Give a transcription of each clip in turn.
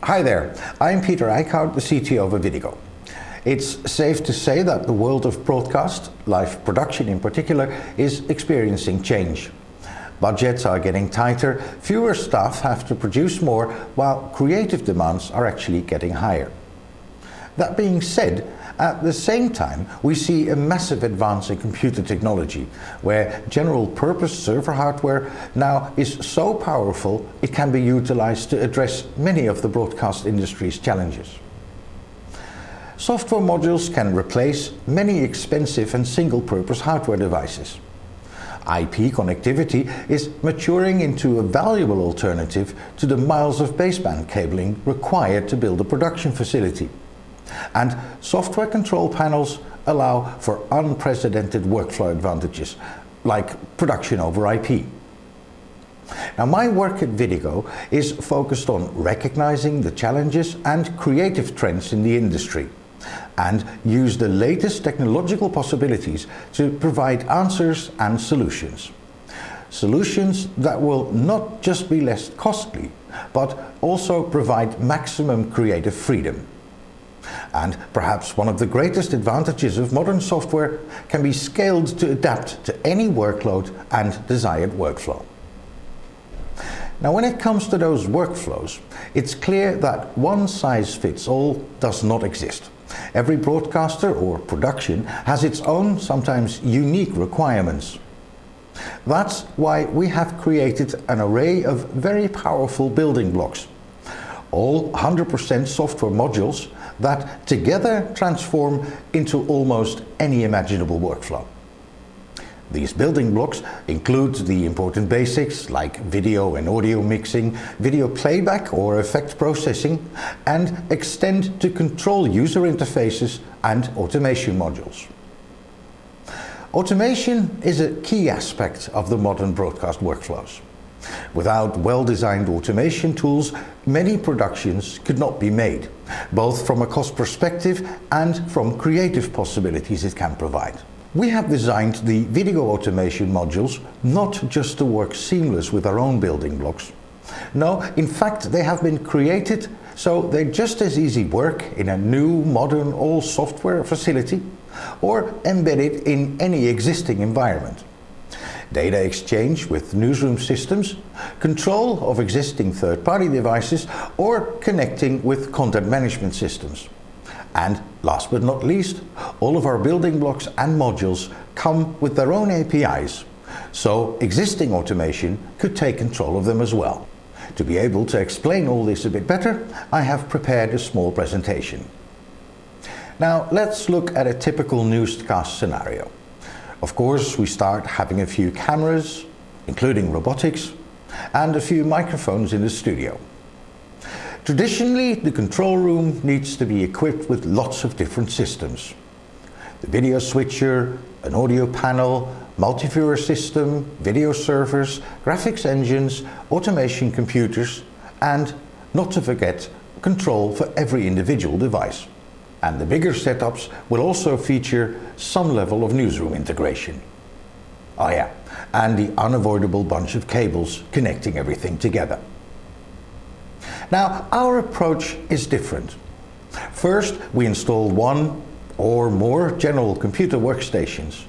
Hi there, I'm IJkhout, the CTO of IJkhout. It's safe to say that the world of broadcast, live production in particular, is experiencing change. Budgets are getting tighter, fewer staff have to produce more, while creative demands are actually getting higher. That being said, at the same time, we see a massive advance in computer technology, where general-purpose server hardware now is so powerful it can be utilized to address many of the broadcast industry's challenges. Software modules can replace many expensive and single-purpose hardware devices. IP connectivity is maturing into a valuable alternative to the miles of baseband cabling required to build a production facility. And software control panels allow for unprecedented workflow advantages, like production over IP. Now, my work at IJkhout is focused on recognizing the challenges and creative trends in the industry, and use the latest technological possibilities to provide answers and solutions. Solutions that will not just be less costly, but also provide maximum creative freedom. And perhaps one of the greatest advantages of modern software can be scaled to adapt to any workload and desired workflow. Now, when it comes to those workflows, it's clear that one size fits all does not exist. Every broadcaster or production has its own, sometimes unique requirements. That's why we have created an array of very powerful building blocks, all 100% software modules that together transform into almost any imaginable workflow. These building blocks include the important basics like video and audio mixing, video playback or effect processing, and extend to control user interfaces and automation modules. Automation is a key aspect of the modern broadcast workflows. Without well-designed automation tools, many productions could not be made, both from a cost perspective and from creative possibilities it can provide. We have designed the video automation modules not just to work seamless with our own building blocks. No, in fact, they have been created so they just as easy work in a new, modern, all-software facility or embedded in any existing environment. Data exchange with newsroom systems, control of existing third-party devices, or connecting with content management systems. And last but not least, all of our building blocks and modules come with their own APIs, so existing automation could take control of them as well. To be able to explain all this a bit better, I have prepared a small presentation. Now, let's look at a typical newscast scenario. Of course, we start having a few cameras, including robotics, and a few microphones in the studio. Traditionally, the control room needs to be equipped with lots of different systems. The video switcher, an audio panel, multi-viewer system, video servers, graphics engines, automation computers, and, not to forget, control for every individual device. And the bigger setups will also feature some level of newsroom integration. Oh yeah, and the unavoidable bunch of cables connecting everything together. Now, our approach is different. First, we install one or more general computer workstations.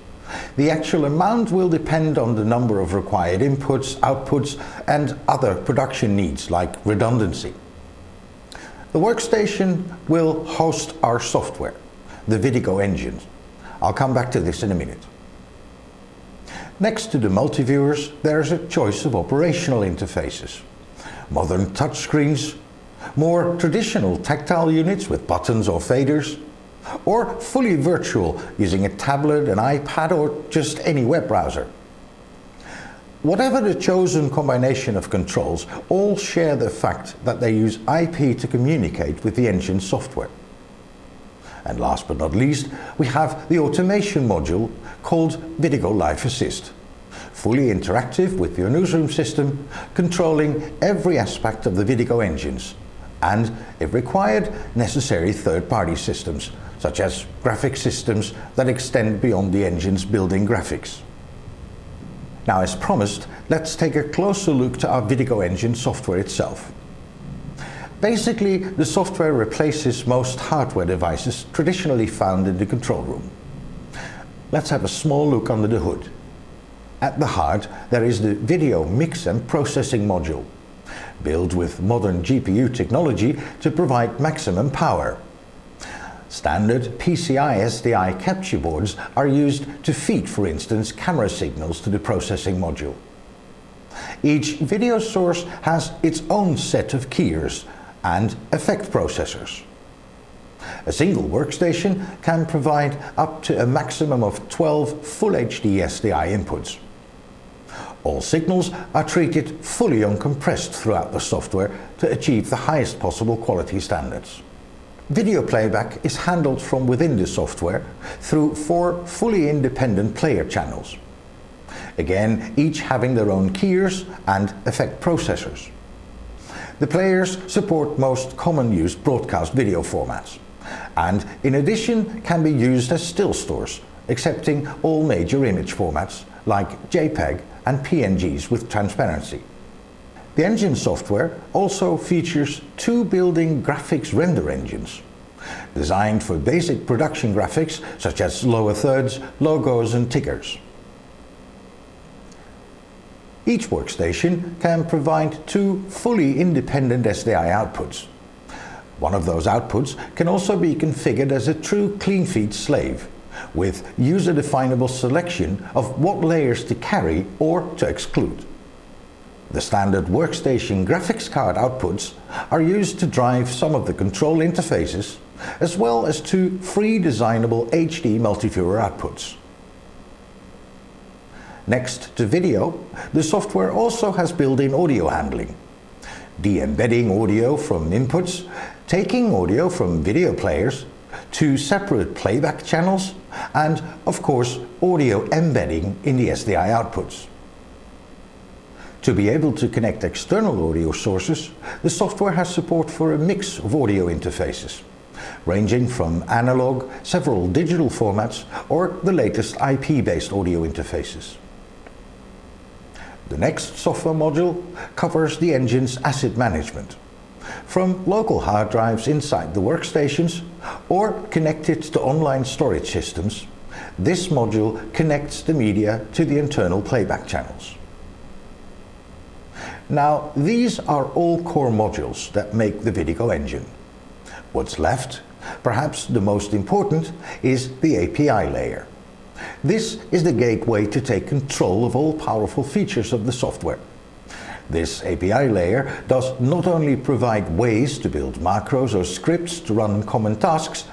The actual amount will depend on the number of required inputs, outputs, and other production needs like redundancy. The workstation will host our software, the IJkhout engine. I'll come back to this in a minute. Next to the multi-viewers, there's a choice of operational interfaces. Modern touchscreens, more traditional tactile units with buttons or faders, or fully virtual using a tablet, an iPad, or just any web browser. Whatever the chosen combination of controls, all share the fact that they use IP to communicate with the engine software. And last but not least, we have the automation module called IJkhout Live Assist, fully interactive with your newsroom system, controlling every aspect of the IJkhout engines, and, if required, necessary third-party systems, such as graphic systems that extend beyond the engine's building graphics. Now, as promised, let's take a closer look to our IJkhout engine software itself. Basically, the software replaces most hardware devices traditionally found in the control room. Let's have a small look under the hood. At the heart, there is the video mix and processing module, built with modern GPU technology to provide maximum power. Standard PCI SDI capture boards are used to feed, for instance, camera signals to the processing module. Each video source has its own set of keyers and effect processors. A single workstation can provide up to a maximum of 12 Full HD SDI inputs. All signals are treated fully uncompressed throughout the software to achieve the highest possible quality standards. Video playback is handled from within the software through 4 fully independent player channels. Again, each having their own keyers and effect processors. The players support most common used broadcast video formats, and in addition can be used as still stores, accepting all major image formats like JPEG and PNGs with transparency. The engine software also features 2 built-in graphics render engines, designed for basic production graphics such as lower thirds, logos and tickers. Each workstation can provide 2 fully independent SDI outputs. One of those outputs can also be configured as a true clean feed slave, with user-definable selection of what layers to carry or to exclude. The standard workstation graphics card outputs are used to drive some of the control interfaces, as well as 2 free designable HD multiviewer outputs. Next to video, the software also has built-in audio handling, de-embedding audio from inputs, taking audio from video players, 2 separate playback channels, and of course audio embedding in the SDI outputs. To be able to connect external audio sources, the software has support for a mix of audio interfaces, ranging from analog, several digital formats, or the latest IP-based audio interfaces. The next software module covers the engine's asset management, from local hard drives inside the workstations or connected to online storage systems. This module connects the media to the internal playback channels. Now, these are all core modules that make the Vidigo engine. What's left, perhaps the most important, is the API layer. This is the gateway to take control of all powerful features of the software. This API layer does not only provide ways to build macros or scripts to run common tasks,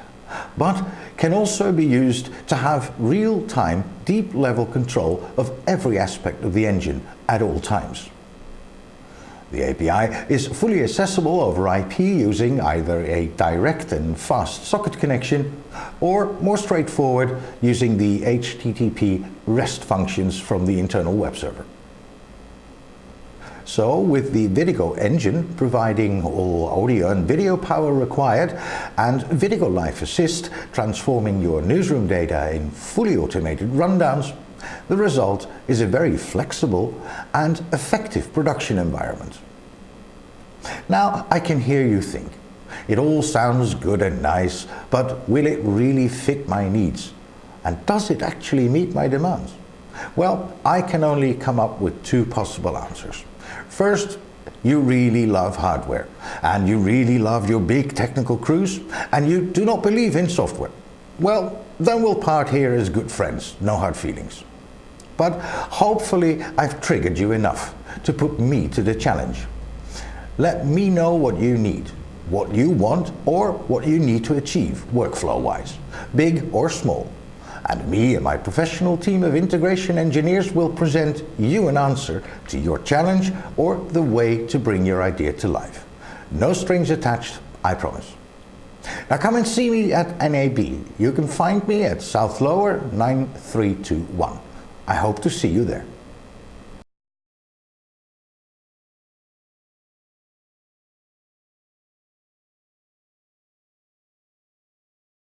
but can also be used to have real-time, deep-level control of every aspect of the engine at all times. The API is fully accessible over IP using either a direct and fast socket connection or, more straightforward, using the HTTP REST functions from the internal web server. So, with the Vidigo engine providing all audio and video power required, and Vidigo Live Assist transforming your newsroom data in fully automated rundowns, the result is a very flexible and effective production environment. Now, I can hear you think, it all sounds good and nice, but will it really fit my needs? And does it actually meet my demands? Well, I can only come up with 2 possible answers. First, you really love hardware, and you really love your big technical crews, and you do not believe in software. Well, then we'll part here as good friends, no hard feelings. But hopefully I've triggered you enough to put me to the challenge. Let me know what you need, what you want, or what you need to achieve workflow-wise, big or small. And me and my professional team of integration engineers will present you an answer to your challenge or the way to bring your idea to life. No strings attached, I promise. Now come and see me at NAB. You can find me at South Lower 9321. I hope to see you there.